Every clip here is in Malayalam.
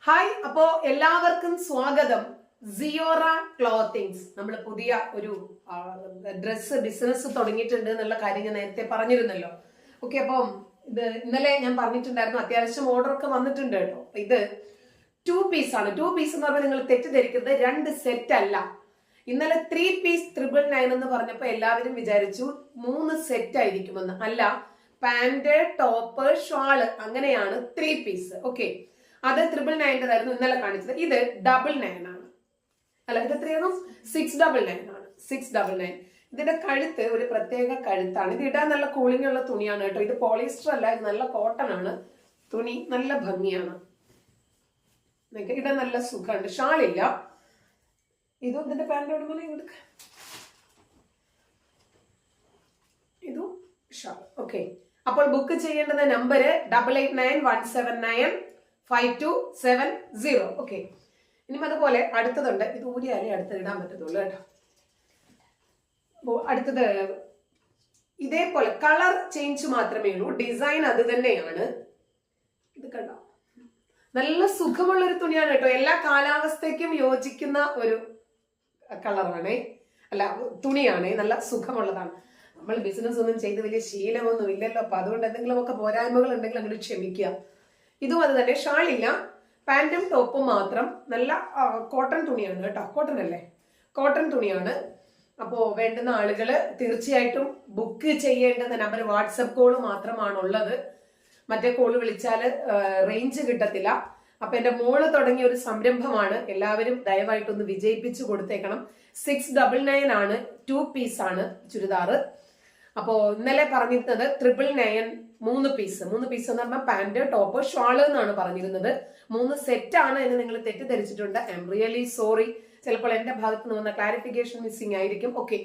ഹായ്, അപ്പോ എല്ലാവർക്കും സ്വാഗതം. സിയോറ ക്ലോത്തിങ്സ് നമ്മൾ പുതിയ ഒരു ഡ്രസ്സ് ബിസിനസ് തുടങ്ങിയിട്ടുണ്ട് എന്നുള്ള കാര്യം ഞാൻ നേരത്തെ പറഞ്ഞിരുന്നല്ലോ. ഓക്കെ, അപ്പം ഇത് ഇന്നലെ ഞാൻ പറഞ്ഞിട്ടുണ്ടായിരുന്നു, അത്യാവശ്യം ഓർഡർ ഒക്കെ വന്നിട്ടുണ്ട് കേട്ടോ. ഇത് 2 പീസ് ആണ്. 2 പീസ് എന്ന് പറഞ്ഞാൽ നിങ്ങൾ തെറ്റിദ്ധരിക്കുന്നത് 2 സെറ്റ് അല്ല. ഇന്നലെ 3 പീസ് 999 എന്ന് പറഞ്ഞപ്പോൾ എല്ലാവരും വിചാരിച്ചു 3 സെറ്റ് ആയിരിക്കുമെന്ന്. അല്ല, പാന്റ്, ടോപ്പ്, ഷാള് അങ്ങനെയാണ് 3 പീസ്. ഓക്കെ, അത് 999 ഇന്നലെ കാണിച്ചത്. ഇത് 999 ആണ്. അല്ല, ഇത് എത്രയാണ്? 699 ആണ്. 699. ഇതിന്റെ കഴുത്ത് ഒരു പ്രത്യേക കഴുത്താണ്. ഇത് ഇടാൻ നല്ല കൂളിംഗ് ഉള്ള തുണിയാണ് കേട്ടോ. ഇത് പോളിസ്റ്റർ അല്ല, ഇത് നല്ല കോട്ടൺ ആണ്. തുണി നല്ല ഭംഗിയാണ്, ഇടാൻ നല്ല സുഖമുണ്ട്. ഷാളില്ല. ഇതും ഇതിന്റെ പാന്റ് ഇടുക, ഇതും ഷാൾ. ഓക്കെ, അപ്പോൾ ബുക്ക് ചെയ്യേണ്ടുന്ന നമ്പർ 8891795270. ഓക്കെ, ഇനി അതുപോലെ അടുത്തതുണ്ട്. ഇത് ഊരിയാലേ അടുത്ത് ഇടാൻ പറ്റത്തുള്ളൂ കേട്ടോ. അടുത്തത് ഇതേപോലെ കളർ ചേഞ്ച് മാത്രമേ ഉള്ളൂ, ഡിസൈൻ അത് തന്നെയാണ്. ഇത് കണ്ടോ, നല്ല സുഖമുള്ള ഒരു തുണിയാണ് കേട്ടോ. എല്ലാ കാലാവസ്ഥയ്ക്കും യോജിക്കുന്ന ഒരു കളറാണേ, അല്ല തുണിയാണേ, നല്ല സുഖമുള്ളതാണ്. നമ്മൾ ബിസിനസ് ഒന്നും ചെയ്ത് വലിയ ശീലമൊന്നും ഇല്ലല്ലോ, അപ്പൊ അതുകൊണ്ട് എന്തെങ്കിലുമൊക്കെ പോരായ്മകൾ ഉണ്ടെങ്കിൽ അങ്ങനെ ക്ഷമിക്കുക. ഇതും അത് തന്നെ, ഷാളില്ല, പാന്റും ടോപ്പും മാത്രം. നല്ല കോട്ടൺ തുണിയാണ് കേട്ടോ. കോട്ടൺ അല്ലേ, കോട്ടൺ തുണിയാണ്. അപ്പോ വേണ്ടുന്ന ആളുകള് തീർച്ചയായിട്ടും ബുക്ക് ചെയ്യേണ്ടുന്ന നമ്പർ വാട്സപ്പ് കോള് മാത്രമാണുള്ളത്. മറ്റേ കോള് വിളിച്ചാല് റേഞ്ച് കിട്ടത്തില്ല. അപ്പൊ എന്റെ മോള് തുടങ്ങിയ ഒരു സംരംഭമാണ്, എല്ലാവരും ദയവായിട്ടൊന്ന് വിജയിപ്പിച്ചു കൊടുത്തേക്കണം. 699 ആണ്. 2 പീസ് ആണ് ചുരിദാറ്. അപ്പോ ഇന്നലെ പറഞ്ഞിരുന്നത് 999 3 പീസ്. 3 പീസ് എന്ന് പറഞ്ഞാൽ പാന്റ്, ടോപ്പ്, ഷാള് എന്നാണ് പറഞ്ഞിരുന്നത്. 3 സെറ്റ് ആണ് എന്ന് നിങ്ങൾ തെറ്റിദ്ധരിച്ചിട്ടുണ്ട്. I'm really sorry. ചിലപ്പോൾ എന്റെ ഭാഗത്ത് നിന്ന് വന്ന ക്ലാരിഫിക്കേഷൻ മിസ്സിംഗ് ആയിരിക്കും. ഓക്കെ,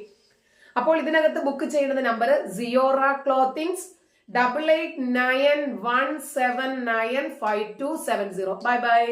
അപ്പോൾ ഇതിനകത്ത് ബുക്ക് ചെയ്യുന്ന number Sierra clothings 8891795270. Bye bye.